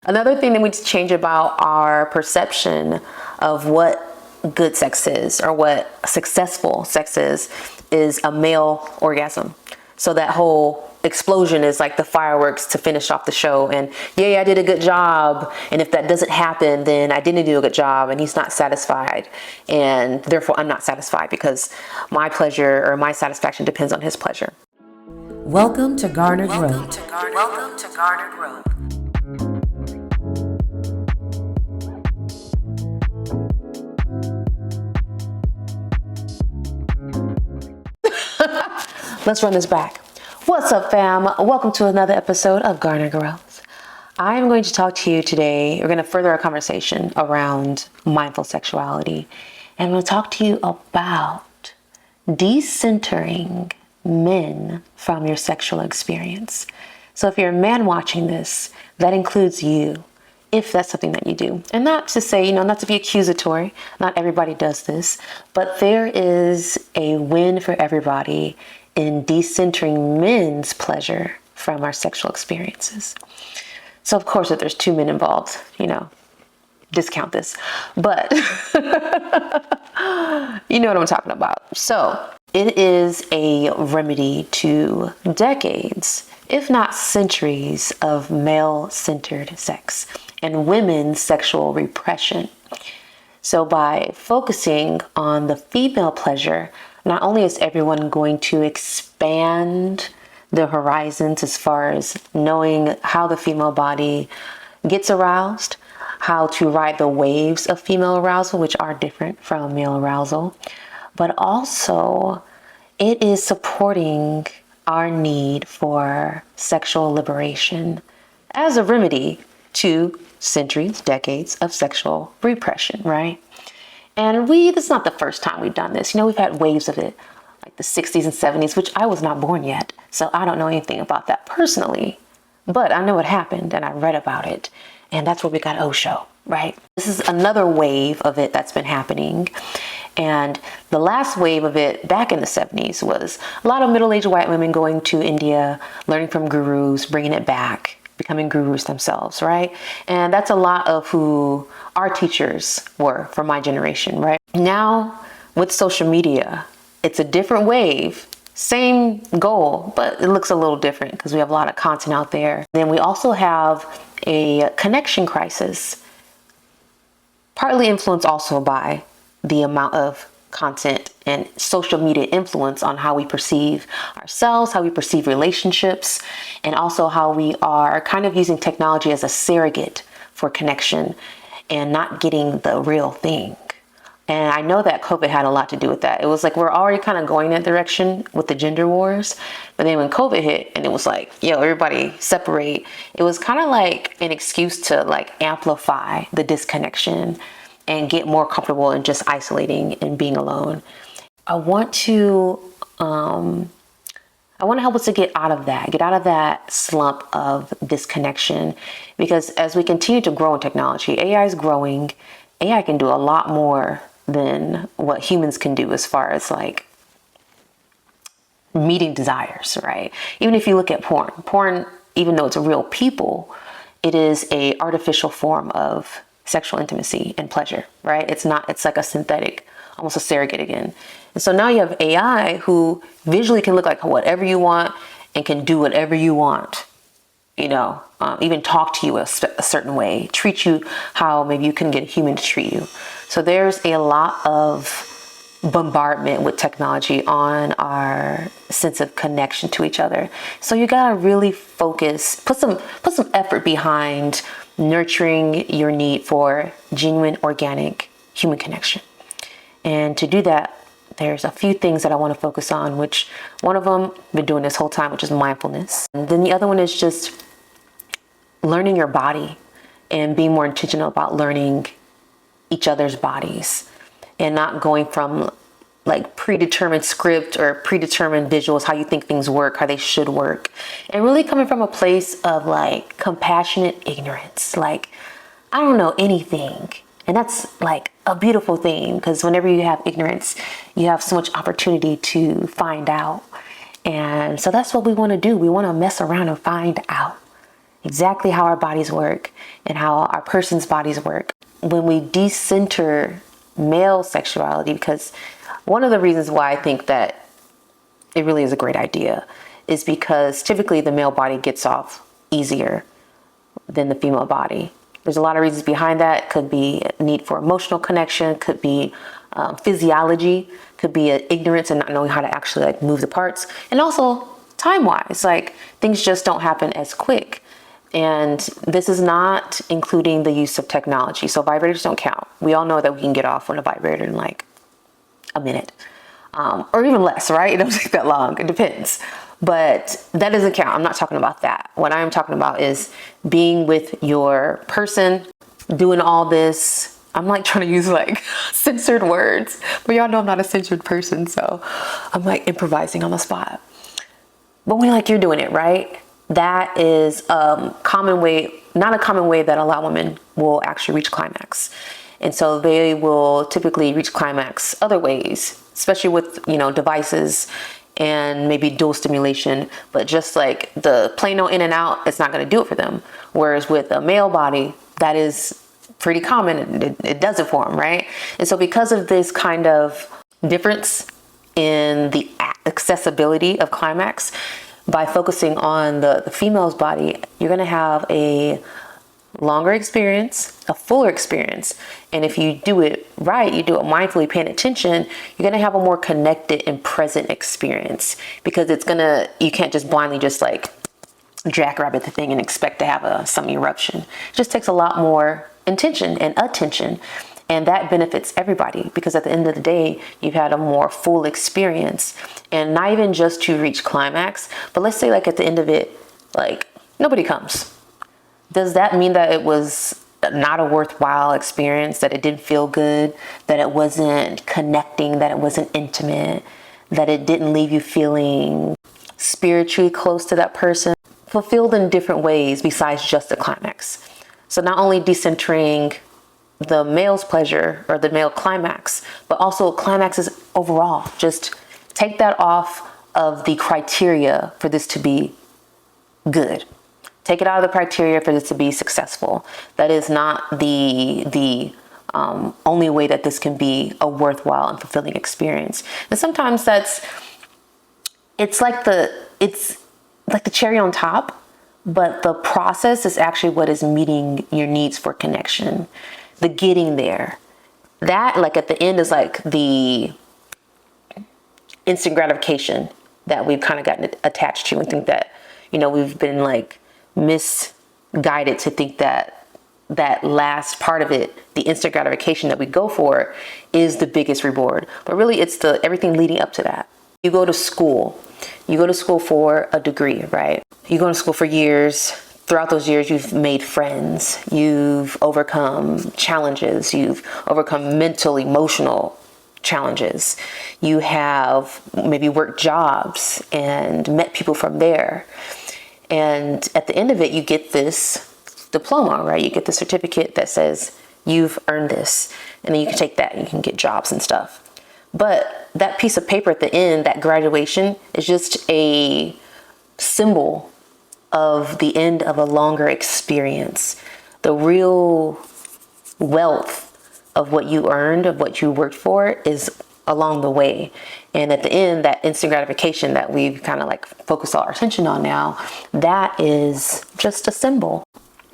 Another thing that we need to change about our perception of what good sex is or what successful sex is a male orgasm. So that whole explosion is like the fireworks to finish off the show, and yay, I did a good job. And if that doesn't happen, then I didn't do a good job, and he's not satisfied, and therefore I'm not satisfied because my pleasure or my satisfaction depends on his pleasure. Welcome to Garnered Growth. Welcome to Garnered Growth. Let's run this back. What's up, fam? Welcome to another episode of Garnered Growth. I'm going to talk to you today. We're going to further our conversation around mindful sexuality. And I'm going to talk to you about decentering men from your sexual experience. So if you're a man watching this, that includes you, if that's something that you do. And not to say, not to be accusatory, not everybody does this, but there is a win for everybody in decentering men's pleasure from our sexual experiences. So of course, if there's two men involved, discount this, but you know what I'm talking about. So it is a remedy to decades, if not centuries, of male-centered sex and women's sexual repression. So by focusing on the female pleasure, not only is everyone going to expand their horizons as far as knowing how the female body gets aroused, how to ride the waves of female arousal, which are different from male arousal, but also it is supporting our need for sexual liberation as a remedy to centuries, decades of sexual repression, right? And this is not the first time we've done this. We've had waves of it, like the 60s and 70s, which I was not born yet. So I don't know anything about that personally, but I know it happened and I read about it. And that's where we got Osho, right? This is another wave of it that's been happening. And the last wave of it back in the 70s was a lot of middle-aged white women going to India, learning from gurus, bringing it back, becoming gurus themselves, right? And that's a lot of who our teachers were for my generation, right? Now, with social media, it's a different wave, same goal, but it looks a little different because we have a lot of content out there. Then we also have a connection crisis, partly influenced also by the amount of content and social media influence on how we perceive ourselves, how we perceive relationships, and also how we are kind of using technology as a surrogate for connection and not getting the real thing. And I know that COVID had a lot to do with that. It was like we're already kind of going that direction with the gender wars. But then when COVID hit and it was like, everybody separate, it was kind of like an excuse to like amplify the disconnection and get more comfortable in just isolating and being alone. I want to help us to get out of that slump of disconnection, because as we continue to grow in technology, AI is growing. AI can do a lot more than what humans can do as far as like meeting desires, right? Even if you look at porn, even though it's real people, it is a artificial form of sexual intimacy and pleasure, right? It's like a synthetic, almost a surrogate again. And so now you have AI who visually can look like whatever you want and can do whatever you want, even talk to you a certain way, treat you how maybe you couldn't get a human to treat you. So there's a lot of bombardment with technology on our sense of connection to each other. So you gotta really focus, put some effort behind nurturing your need for genuine, organic human connection. And to do that, there's a few things that I want to focus on, which one of them I've been doing this whole time, which is mindfulness. And then the other one is just learning your body and being more intentional about learning each other's bodies and not going from like predetermined script or predetermined visuals, how you think things work, how they should work, and really coming from a place of like compassionate ignorance. Like, I don't know anything. And that's like a beautiful thing, because whenever you have ignorance, you have so much opportunity to find out. And so that's what we want to do. We want to mess around and find out. exactly how our bodies work and how our person's bodies work. When we decenter male sexuality, because one of the reasons why I think that it really is a great idea is because typically the male body gets off easier than the female body. There's a lot of reasons behind that. Could be a need for emotional connection, could be physiology, could be ignorance and not knowing how to actually like move the parts, and also time-wise, like things just don't happen as quick. And this is not including the use of technology. So vibrators don't count. We all know that we can get off on a vibrator in like a minute, or even less, right? It don't take that long. It depends. But that doesn't count. I'm not talking about that. What I'm talking about is being with your person, doing all this. I'm like trying to use like censored words, but y'all know I'm not a censored person. So I'm like improvising on the spot. But when like you're doing it, right? That is a common way, not a common way that a lot of women will actually reach climax. And so they will typically reach climax other ways, especially with, devices and maybe dual stimulation, but just like the plain old in and out, it's not going to do it for them. Whereas with a male body, that is pretty common. It does it for them, right? And so because of this kind of difference in the accessibility of climax, by focusing on the female's body, you're going to have a longer experience, a fuller experience. And if you do it right, you do it mindfully, paying attention, you're going to have a more connected and present experience, because you can't just blindly just like jackrabbit the thing and expect to have some eruption. It just takes a lot more intention and attention. And that benefits everybody, because at the end of the day, you've had a more full experience, and not even just to reach climax, but let's say like at the end of it, like nobody comes. Does that mean that it was not a worthwhile experience, that it didn't feel good, that it wasn't connecting, that it wasn't intimate, that it didn't leave you feeling spiritually close to that person, fulfilled in different ways besides just the climax? So not only decentering the male's pleasure or the male climax, but also climaxes overall. Just take that off of the criteria for this to be good. Take it out of the criteria for this to be successful. That is not the only way that this can be a worthwhile and fulfilling experience. And sometimes it's like the cherry on top, but the process is actually what is meeting your needs for connection. The getting there, that like at the end is like the instant gratification that we've kind of gotten attached to, and think that, we've been like misguided to think that that last part of it, the instant gratification that we go for, is the biggest reward. But really it's everything leading up to that. You go to school for a degree, right? You go to school for years. Throughout those years, you've made friends, you've overcome challenges, you've overcome mental, emotional challenges. You have maybe worked jobs and met people from there. And at the end of it, you get this diploma, right? You get the certificate that says you've earned this. And then you can take that and you can get jobs and stuff. But that piece of paper at the end, that graduation, is just a symbol of the end of a longer experience. The real wealth of what you earned, of what you worked for, is along the way. And at the end, that instant gratification that we've kind of like focused all our attention on now, that is just a symbol.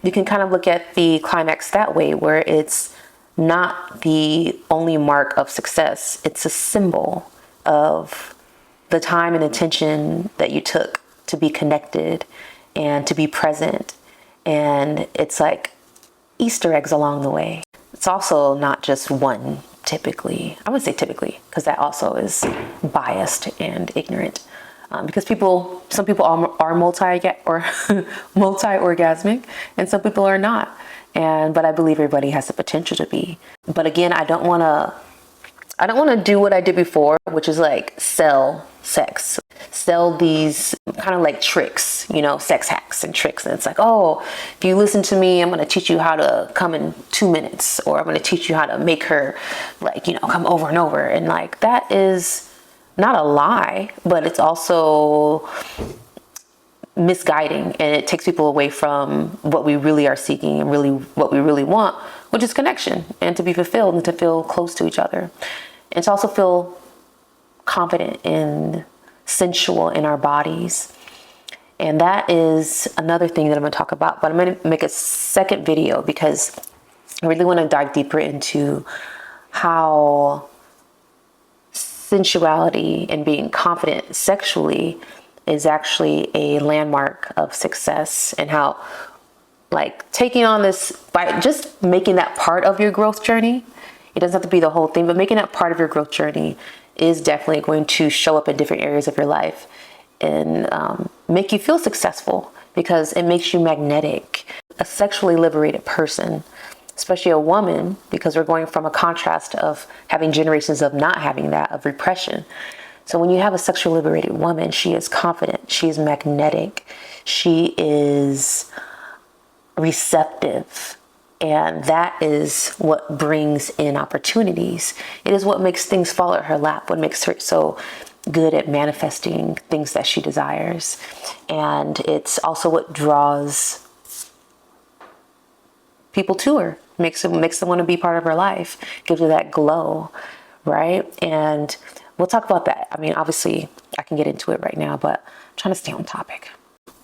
You can kind of look at the climax that way, where it's not the only mark of success. It's a symbol of the time and attention that you took to be connected and to be present. And it's like Easter eggs along the way. It's also not just one, typically. I would say typically, because that also is biased and ignorant. Because some people are multi-orgasmic, and some people are not. But I believe everybody has the potential to be. But again, I don't want to do what I did before, which is like sell sex, sell these kind of like tricks, sex hacks and tricks. And it's like, oh, if you listen to me, I'm going to teach you how to come in 2 minutes, or I'm going to teach you how to make her like, come over and over. And like, that is not a lie, but it's also misguiding, and it takes people away from what we really are seeking and really what we really want, which is connection and to be fulfilled and to feel close to each other and to also feel confident and sensual in our bodies. And that is another thing that I'm going to talk about, but I'm going to make a second video because I really want to dive deeper into how sensuality and being confident sexually is actually a landmark of success, and how like taking on this by just making that part of your growth journey. It doesn't have to be the whole thing, but making that part of your growth journey is definitely going to show up in different areas of your life and make you feel successful because it makes you magnetic. A sexually liberated person, especially a woman, because we're going from a contrast of having generations of not having that, of repression. So when you have a sexually liberated woman, she is confident, she is magnetic, she is receptive. And that is what brings in opportunities. It is what makes things fall at her lap, what makes her so good at manifesting things that she desires. And it's also what draws people to her, makes them want to be part of her life, gives her that glow, right? And we'll talk about that. I mean, obviously, I can get into it right now, but I'm trying to stay on topic.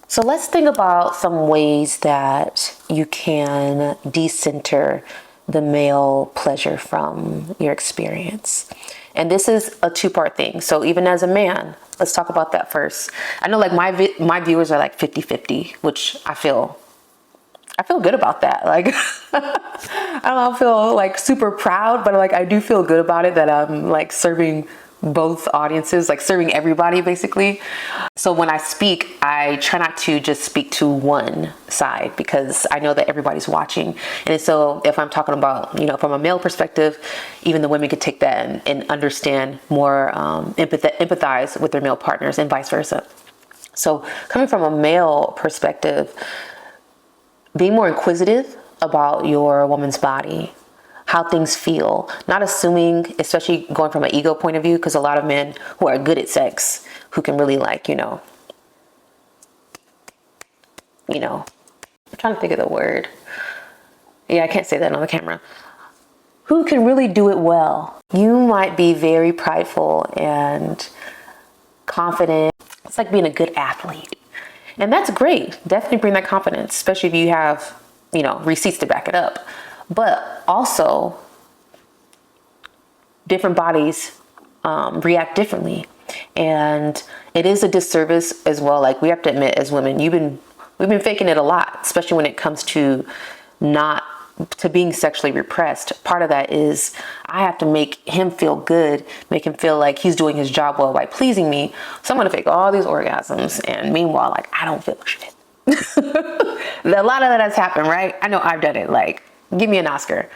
So let's think about some ways that you can decenter the male pleasure from your experience. And this is a two-part thing. So even as a man, let's talk about that first. I know like my viewers are like 50-50, which I feel good about that. Like, I don't feel like super proud, but like I do feel good about it that I'm like serving both audiences, like serving everybody basically. So when I speak, I try not to just speak to one side because I know that everybody's watching. And so if I'm talking about, from a male perspective, even the women could take that and understand more, empathize with their male partners and vice versa. So coming from a male perspective, being more inquisitive about your woman's body, how things feel, not assuming, especially going from an ego point of view, because a lot of men who are good at sex, who can really like, I'm trying to think of the word. Yeah, I can't say that on the camera. Who can really do it well. You might be very prideful and confident. It's like being a good athlete. And that's great. Definitely bring that confidence, especially if you have, receipts to back it up. But also, different bodies react differently. And it is a disservice as well. Like we have to admit as women, we've been faking it a lot, especially when it comes to being sexually repressed. Part of that is I have to make him feel good, make him feel like he's doing his job well by pleasing me. So I'm going to fake all these orgasms. And meanwhile, like I don't feel shit. A lot of that has happened, right? I know I've done it. Like, give me an Oscar.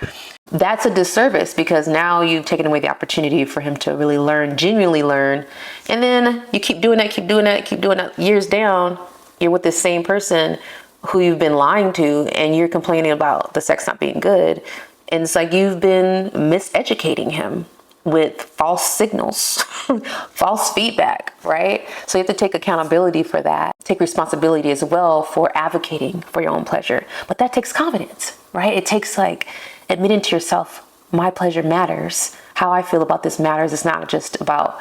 That's a disservice because now you've taken away the opportunity for him to really learn, genuinely learn. And then you keep doing that. Years down, you're with this same person who you've been lying to and you're complaining about the sex not being good. And it's like you've been miseducating him with false signals, false feedback, right? So you have to take accountability for that. Take responsibility as well for advocating for your own pleasure. But that takes confidence, right? It takes like admitting to yourself, my pleasure matters. How I feel about this matters. It's not just about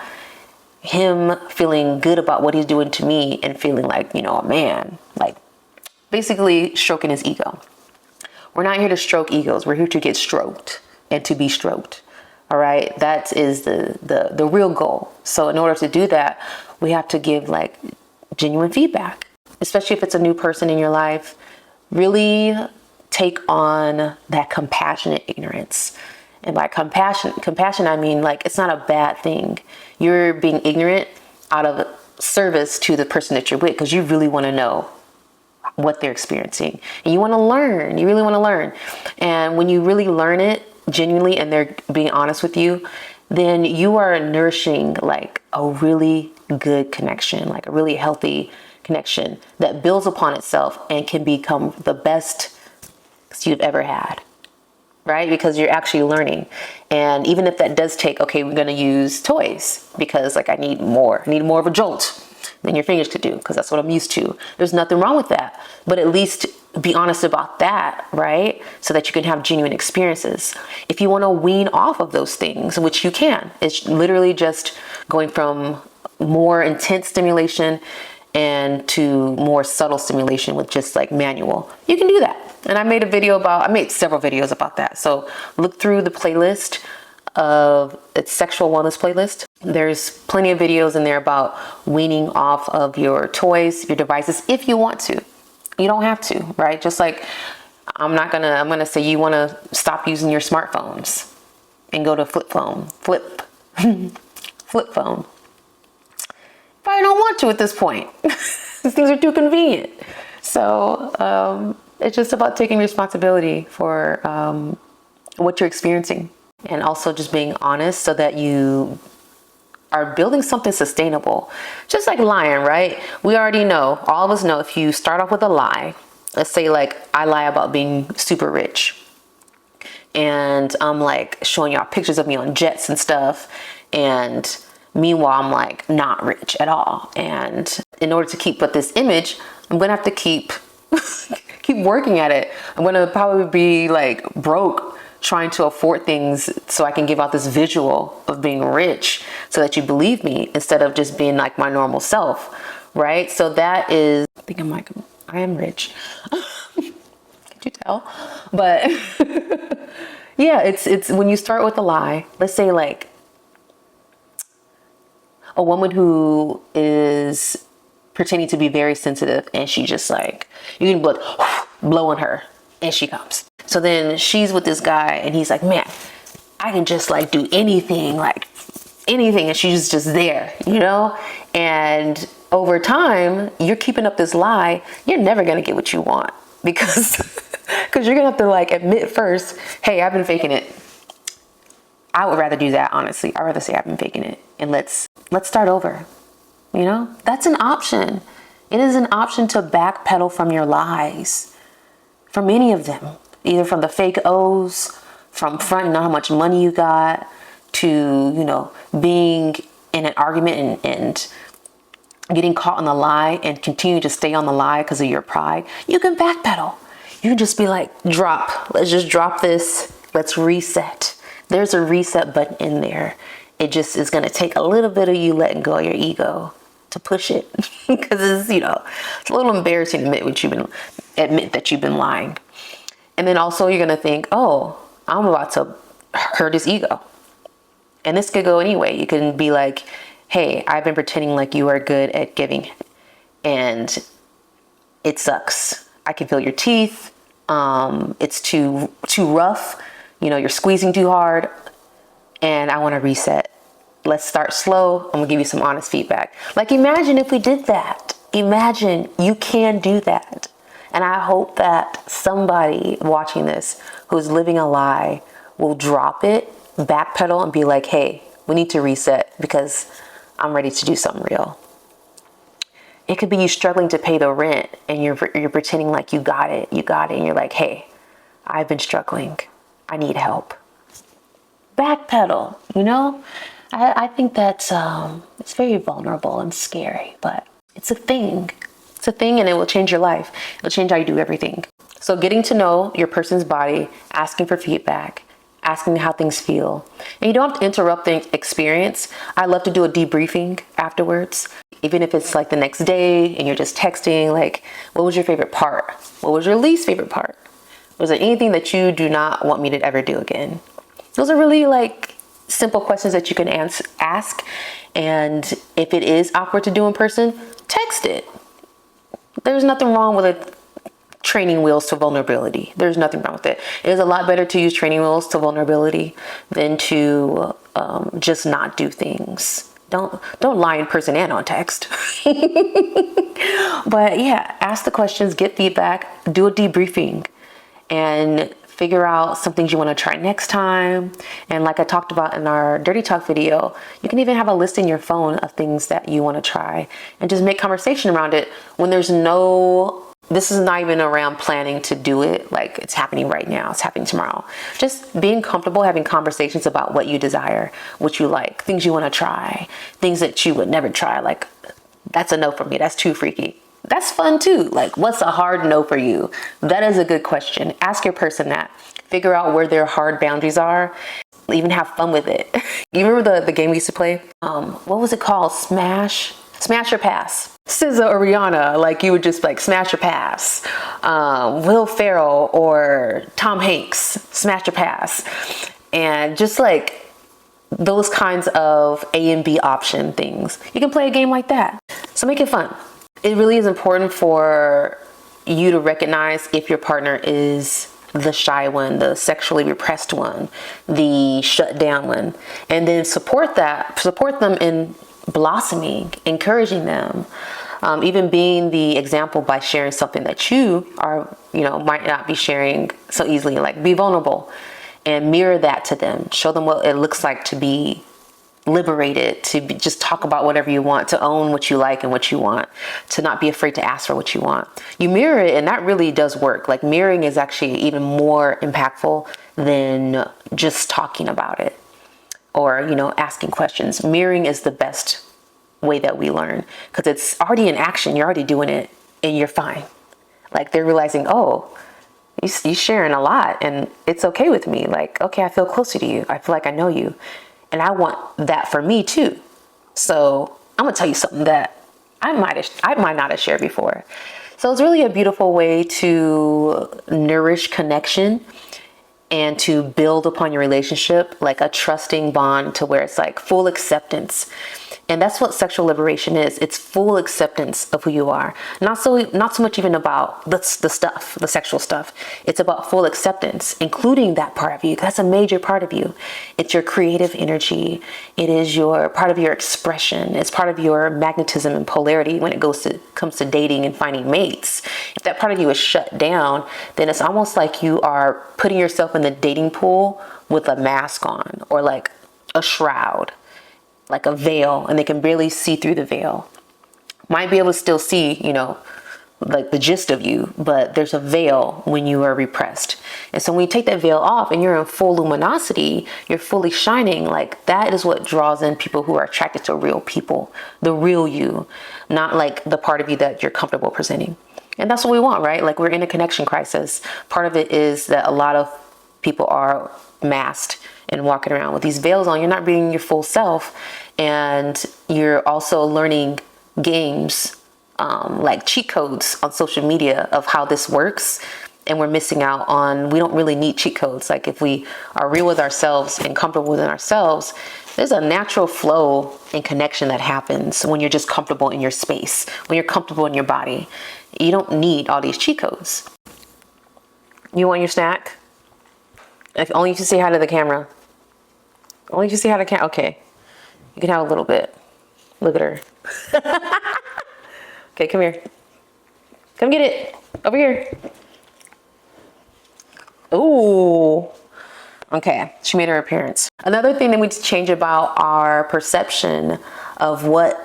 him feeling good about what he's doing to me and feeling like, a man, like basically stroking his ego. We're not here to stroke egos. We're here to get stroked and to be stroked. All right. That is the real goal. So in order to do that, we have to give like genuine feedback, especially if it's a new person in your life. Really take on that compassionate ignorance. And by compassion, I mean like it's not a bad thing. You're being ignorant out of service to the person that you're with because you really want to know what they're experiencing and you want to learn. You really want to learn. And when you really learn it genuinely and they're being honest with you, then you are nourishing like a really good connection, like a really healthy connection that builds upon itself and can become the best you've ever had, right? Because you're actually learning. And even if that does take, okay, we're going to use toys because like I need more of a jolt. than your fingers could do, because that's what I'm used to. There's nothing wrong with that. But at least be honest about that, right? So that you can have genuine experiences. If you want to wean off of those things, which you can, it's literally just going from more intense stimulation and to more subtle stimulation with just like manual. You can do that. And I made several videos about that. So look through the playlist of its sexual wellness playlist. There's plenty of videos in there about weaning off of your toys, your devices, if you want to. You don't have to, right? Just like I'm gonna say you want to stop using your smartphones and go to flip phone. Probably don't want to at this point. These things are too convenient. So it's just about taking responsibility for what you're experiencing, and also just being honest so that you are building something sustainable. Just like lying, right? We already know, all of us know, if you start off with a lie, let's say like I lie about being super rich, and I'm like showing y'all pictures of me on jets and stuff, and meanwhile I'm like not rich at all. And in order to keep with this image, I'm gonna have to keep working at it. I'm gonna probably be like broke trying to afford things so I can give out this visual of being rich so that you believe me, instead of just being like my normal self, right? So that is, I think I am rich. Can't you tell? But yeah, it's when you start with a lie. Let's say like a woman who is pretending to be very sensitive, and she just like, you can blow on her and she comes. So then she's with this guy and he's like, man, I can just like do anything. And she's just there, you know? And over time, you're keeping up this lie. You're never going to get what you want, because you're going to have to like admit first, hey, I've been faking it. I would rather do that, honestly. I'd rather say I've been faking it, and let's start over. You know, that's an option. It is an option to backpedal from your lies, from any of them, either from the fake O's, from fronting on how much money you got, to, you know, being in an argument and getting caught on the lie and continue to stay on the lie because of your pride. You can backpedal. You can just be like, let's just drop this. Let's reset. There's a reset button in there. It just is going to take a little bit of you letting go of your ego to push it, because it's, you know, it's a little embarrassing to admit that you've been lying. And then also you're going to think, oh, I'm about to hurt his ego. And this could go anyway. You can be like, hey, I've been pretending like you are good at giving, and it sucks. I can feel your teeth. It's too rough. You know, you're squeezing too hard, and I want to reset. Let's start slow. I'm gonna give you some honest feedback. Like, imagine if we did that. Imagine you can do that. And I hope that somebody watching this who's living a lie will drop it, backpedal, and be like, hey, we need to reset because I'm ready to do something real. It could be you struggling to pay the rent and you're pretending like you got it, and you're like, hey, I've been struggling. I need help. Backpedal, you know? I think that's it's very vulnerable and scary, but it's a thing. It's a thing, and it will change your life. It'll change how you do everything. So getting to know your person's body, asking for feedback, asking how things feel. And you don't have to interrupt the experience. I love to do a debriefing afterwards, even if it's like the next day and you're just texting, like, what was your favorite part? What was your least favorite part? Was there anything that you do not want me to ever do again? Those are really like simple questions that you can ask. And if it is awkward to do in person, text it. There's nothing wrong with it. Training wheels to vulnerability. There's nothing wrong with it. It is a lot better to use training wheels to vulnerability than to just not do things. Don't lie in person and on text. But yeah, ask the questions, get feedback, do a debriefing, and figure out some things you want to try next time. And like I talked about in our Dirty Talk video, you can even have a list in your phone of things that you want to try and just make conversation around it when there's this is not even around planning to do it. Like, it's happening right now. It's happening tomorrow. Just being comfortable having conversations about what you desire, what you like, things you want to try, things that you would never try, like That's a no for me. That's too freaky. That's fun too. Like, what's a hard no for you? That is a good question. Ask your person that. Figure out where their hard boundaries are. Even have fun with it. You remember the game we used to play? What was it called? Smash or pass. SZA or Rihanna, like you would just like smash or pass. Will Ferrell or Tom Hanks, smash or pass. And just like those kinds of A and B option things. You can play a game like that. So make it fun. It really is important for you to recognize if your partner is the shy one, the sexually repressed one, the shut down one, and then support them in blossoming, encouraging them, even being the example by sharing something that you are, might not be sharing so easily. Like, be vulnerable and mirror that to them. Show them what it looks like to be liberated, just talk about whatever you want, to own what you like and what you want, to not be afraid to ask for what you want. You mirror it, and that really does work. Like, mirroring is actually even more impactful than just talking about it or, asking questions. Mirroring is the best way that we learn, because it's already in action. You're already doing it and you're fine. Like, they're realizing, oh, you're sharing a lot and it's okay with me. Like, okay, I feel closer to you. I feel like I know you. And I want that for me too. So I'm gonna tell you something that I might not have shared before. So it's really a beautiful way to nourish connection and to build upon your relationship, like a trusting bond to where it's like full acceptance. And that's what sexual liberation is. It's full acceptance of who you are. Not so much even about the stuff, the sexual stuff. It's about full acceptance, including that part of you. That's a major part of you. It's your creative energy. It is your part of your expression. It's part of your magnetism and polarity when it comes to dating and finding mates. If that part of you is shut down, then it's almost like you are putting yourself in the dating pool with a mask on, or like a shroud, like a veil, and they can barely see through the veil. Might be able to still see, like the gist of you, but there's a veil when you are repressed. And so when you take that veil off and you're in full luminosity, you're fully shining, like that is what draws in people who are attracted to real people, the real you, not like the part of you that you're comfortable presenting. And that's what we want, right? Like, we're in a connection crisis. Part of it is that a lot of people are masked and walking around with these veils on. You're not being your full self, and you're also learning games, like cheat codes on social media of how this works, and we're missing out on. We don't really need cheat codes. Like, if we are real with ourselves and comfortable within ourselves, there's a natural flow and connection that happens when you're just comfortable in your space, when you're comfortable in your body. You don't need all these cheat codes. You want your snack? If only you can say hi to the camera. Only if you say hi to the camera. Okay. You can have a little bit. Look at her. Okay, come here. Come get it. Over here. Ooh. Okay, she made her appearance. Another thing that we need to change about our perception of what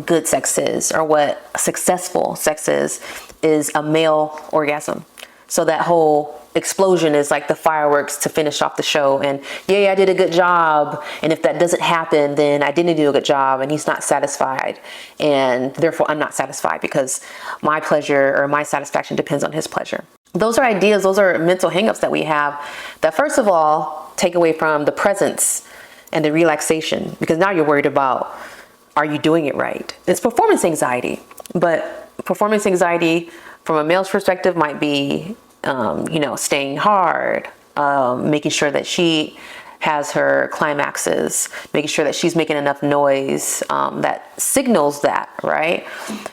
good sex is, or what successful sex is a male orgasm. So that whole explosion is like the fireworks to finish off the show, and yay, I did a good job. And if that doesn't happen, then I didn't do a good job, and he's not satisfied, and therefore I'm not satisfied, because my pleasure or my satisfaction depends on his pleasure. Those are ideas, those are mental hangups that we have that, first of all, take away from the presence and the relaxation, because now you're worried about, are you doing it right? It's performance anxiety, but performance anxiety from a male's perspective might be, staying hard, making sure that she has her climaxes, making sure that she's making enough noise that signals that, right?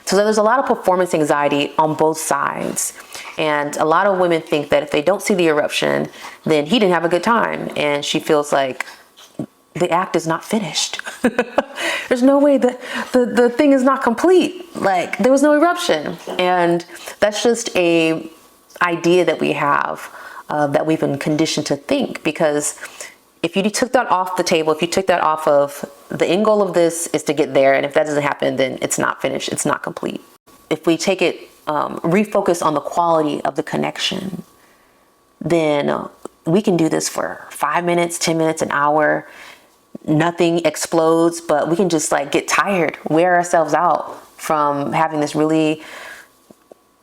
So there's a lot of performance anxiety on both sides. And a lot of women think that if they don't see the eruption, then he didn't have a good time. And she feels like the act is not finished. There's no way that the thing is not complete. Like, there was no eruption. And that's just a idea that we have, that we've been conditioned to think. Because if you took that off the table, if you took that off of, the end goal of this is to get there. And if that doesn't happen, then it's not finished. It's not complete. If we take it, refocus on the quality of the connection, then we can do this for 5 minutes, 10 minutes, an hour. nothing explodes, but we can just like get tired, wear ourselves out from having this really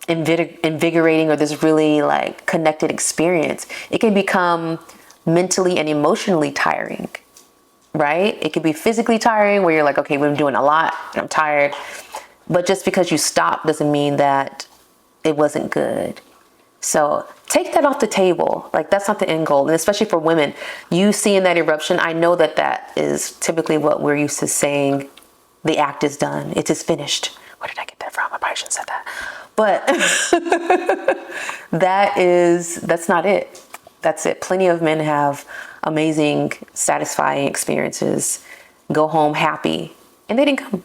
invigorating or this really like connected experience. It can become mentally and emotionally tiring, right? It could be physically tiring where you're like, okay, we've been doing a lot and I'm tired. But just because you stop doesn't mean that it wasn't good. So take that off the table. Like, that's not the end goal. And especially for women, you seeing that eruption, I know that that is typically what we're used to saying. The act is done. It is finished. Where did I get that from? I probably shouldn't have said that. But that's not it. That's it. Plenty of men have amazing, satisfying experiences, go home happy, and they didn't come,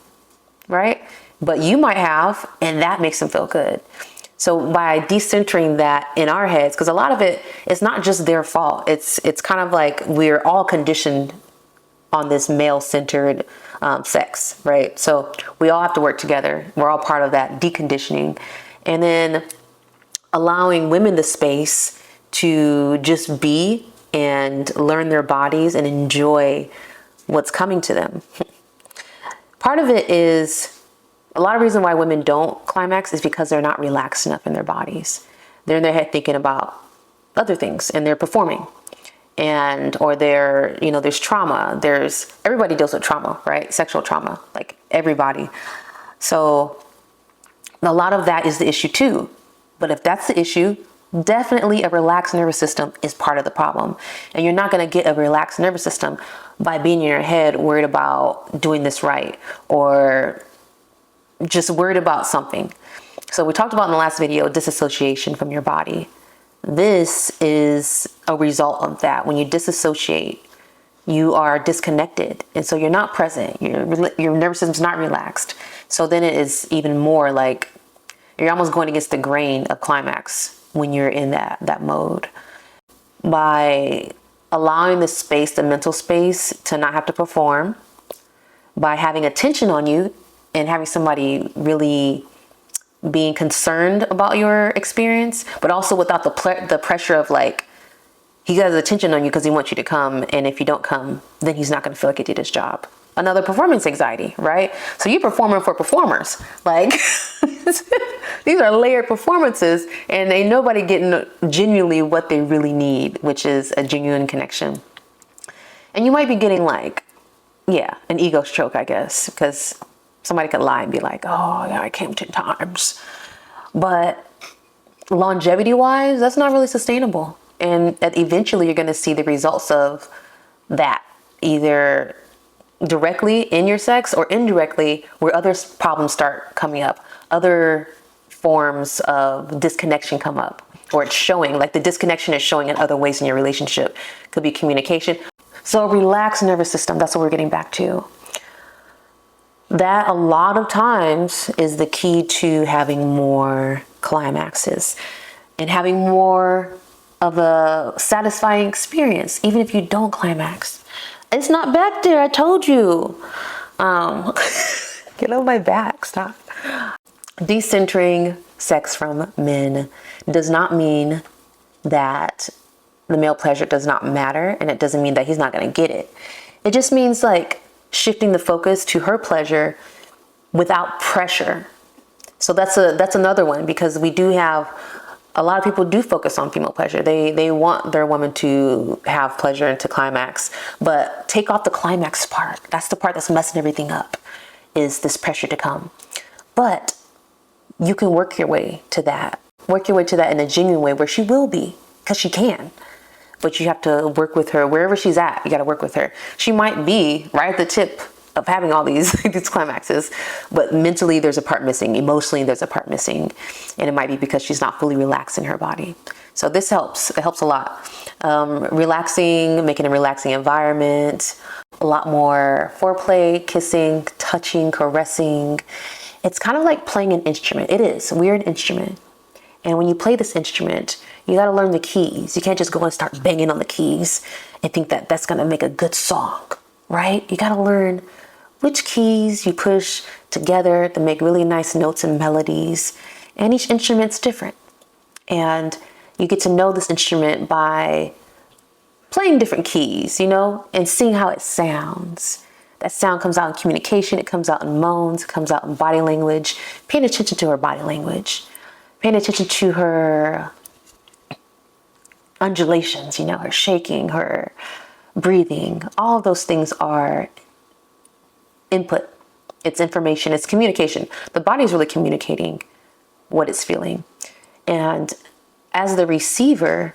right? But you might have, and that makes them feel good. So by decentering that in our heads, because a lot of it is not just their fault. It's kind of like we're all conditioned on this male-centered sex, right? So we all have to work together. We're all part of that deconditioning. And then allowing women the space to just be and learn their bodies and enjoy what's coming to them. Part of it is, a lot of reason why women don't climax is because they're not relaxed enough in their bodies. They're in their head thinking about other things and they're performing. Or there's trauma. Everybody deals with trauma, right? Sexual trauma, like everybody. So a lot of that is the issue too. But if that's the issue, definitely a relaxed nervous system is part of the problem. And you're not going to get a relaxed nervous system by being in your head worried about doing this right or just worried about something. So we talked about in the last video, disassociation from your body. This is a result of that. When you disassociate, you are disconnected. And so you're not present. Your nervous system's not relaxed. So then it is even more like you're almost going against the grain of climax when you're in that mode. By allowing the space, the mental space, to not have to perform, by having attention on you and having somebody really being concerned about your experience, but also without the pressure of like, he has attention on you because he wants you to come. And if you don't come, then he's not going to feel like he did his job. Another performance anxiety, right? So you're performing for performers. Like, these are layered performances and ain't nobody getting genuinely what they really need, which is a genuine connection. And you might be getting like, an ego stroke, I guess, because somebody could lie and be like, oh, yeah, I came 10 times. But longevity wise, that's not really sustainable. And eventually you're going to see the results of that, either directly in your sex or indirectly where other problems start coming up. Other forms of disconnection come up, or it's showing, like the disconnection is showing in other ways in your relationship. Could be communication. So a relaxed nervous system, that's what we're getting back to. That a lot of times is the key to having more climaxes and having more of a satisfying experience, even if you don't climax. It's not back there, I told you. Get on my back, stop. Decentering sex from men does not mean that the male pleasure does not matter, and it doesn't mean that he's not gonna get it. It just means like shifting the focus to her pleasure without pressure. So that's another one, because we do have a lot of people do focus on female pleasure. They want their woman to have pleasure and to climax, but take off the climax part. That's the part that's messing everything up, is this pressure to come. But you can work your way to that. Work your way to that in a genuine way where she will be, because she can. But you have to work with her wherever she's at. You got to work with her. She might be right at the tip of having all these climaxes, but mentally there's a part missing. Emotionally there's a part missing, and it might be because she's not fully relaxed in her body. So this helps. It helps a lot. Relaxing, making a relaxing environment, a lot more foreplay, kissing, touching, caressing. It's kind of like playing an instrument. It is. We're an instrument. And when you play this instrument, you got to learn the keys. You can't just go and start banging on the keys and think that that's going to make a good song, right? You got to learn which keys you push together to make really nice notes and melodies. And each instrument's different. And you get to know this instrument by playing different keys, you know, and seeing how it sounds. That sound comes out in communication, it comes out in moans, it comes out in body language. Paying attention to her body language, paying attention to her undulations, you know, her shaking, her breathing. All of those things are input. It's information, it's communication. The body's really communicating what it's feeling. And as the receiver,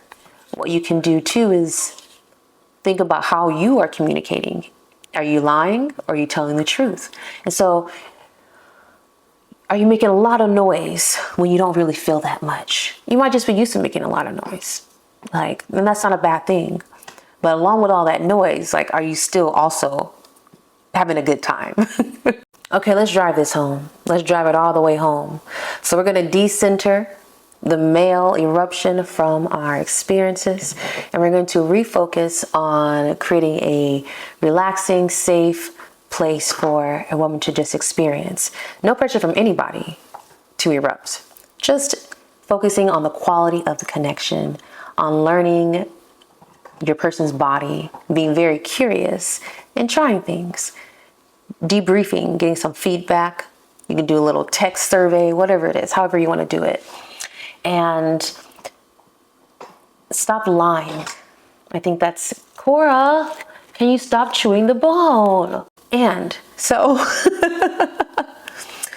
what you can do too is think about how you are communicating. Are you lying or are you telling the truth? And so, are you making a lot of noise when you don't really feel that much? You might just be used to making a lot of noise. Like, and that's not a bad thing. But along with all that noise, like, are you still also having a good time? Okay, let's drive this home. Let's drive it all the way home. So we're going to decenter the male eruption from our experiences, and we're going to refocus on creating a relaxing, safe place for a woman to just experience. No pressure from anybody to erupt. Just focusing on the quality of the connection, on learning your person's body, being very curious, and trying things. Debriefing, getting some feedback. You can do a little text survey, whatever it is, however you want to do it. And stop lying. I think that's, Cora, can you stop chewing the bone? And so,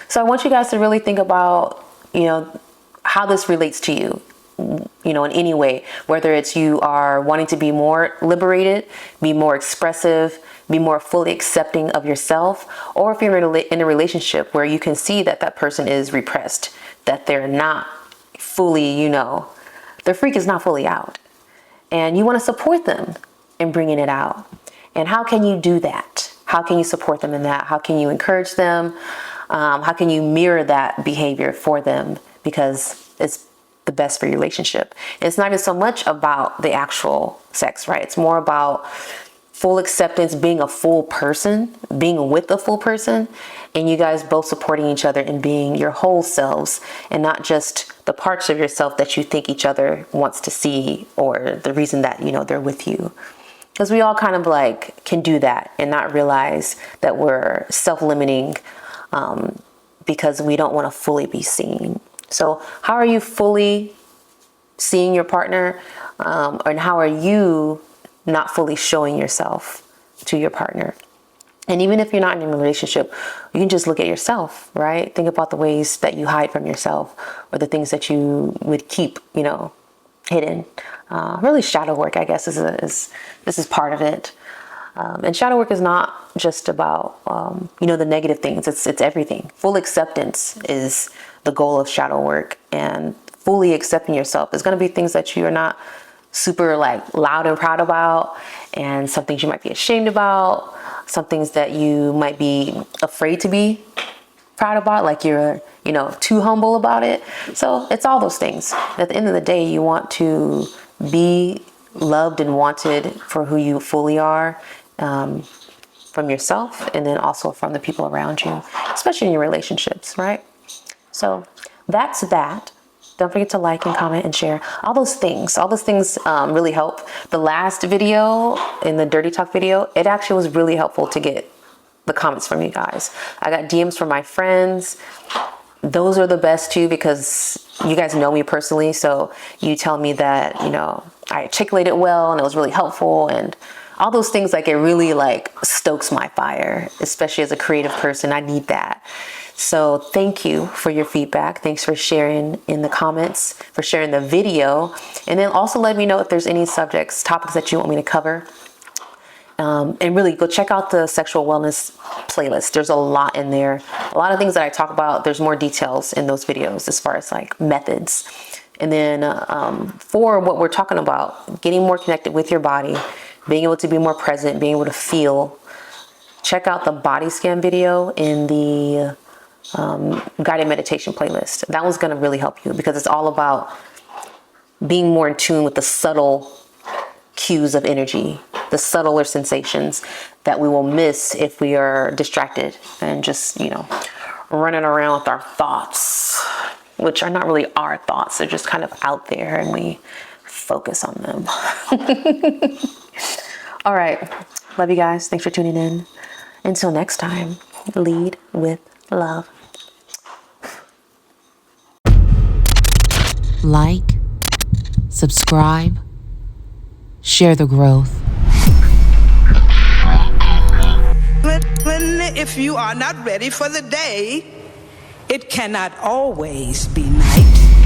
so I want you guys to really think about, you know, how this relates to you, you know, in any way, whether it's you are wanting to be more liberated, be more expressive, be more fully accepting of yourself, or if you're in a relationship where you can see that that person is repressed, that they're not fully, you know, their freak is not fully out, and you want to support them in bringing it out. And how can you do that? How can you support them in that? How can you encourage them? How can you mirror that behavior for them? Because it's the best for your relationship. It's not even so much about the actual sex, right? It's more about full acceptance, being a full person, being with a full person, and you guys both supporting each other and being your whole selves, and not just the parts of yourself that you think each other wants to see, or the reason that, you know, they're with you. Because we all kind of like can do that and not realize that we're self-limiting because we don't want to fully be seen. So how are you fully seeing your partner? And how are you not fully showing yourself to your partner? And even if you're not in a relationship, you can just look at yourself, right? Think about the ways that you hide from yourself, or the things that you would keep, you know, hidden. Really, shadow work, I guess, is this is part of it. And shadow work is not just about, you know, the negative things. It's everything. Full acceptance is the goal of shadow work, and fully accepting yourself is going to be things that you are not super like loud and proud about, and some things you might be ashamed about, some things that you might be afraid to be proud about, like you're, you know, too humble about it. So it's all those things. At the end of the day, you want to be loved and wanted for who you fully are, from yourself, and then also from the people around you, especially in your relationships, right? So that's that. Don't forget to like and comment and share. All those things really help. The last video, in the Dirty Talk video, it actually was really helpful to get the comments from you guys. I got DMs from my friends. Those are the best too, because you guys know me personally. So you tell me that, you know, I articulated well and it was really helpful, and all those things, like, it really like stokes my fire, especially as a creative person. I need that. So thank you for your feedback. Thanks for sharing in the comments, for sharing the video. And then also let me know if there's any topics that you want me to cover. And really go check out the sexual wellness playlist. There's a lot in there. A lot of things that I talk about, there's more details in those videos as far as like methods. And then for what we're talking about, getting more connected with your body, being able to be more present, being able to feel, check out the body scan video in the guided meditation playlist. That one's going to really help you, because it's all about being more in tune with the subtle cues of energy, the subtler sensations that we will miss if we are distracted and just, you know, running around with our thoughts, which are not really our thoughts. They're just kind of out there and we focus on them. All right. Love you guys. Thanks for tuning in. Until next time, lead with love. Like, subscribe, share the growth. If you are not ready for the day, it cannot always be night.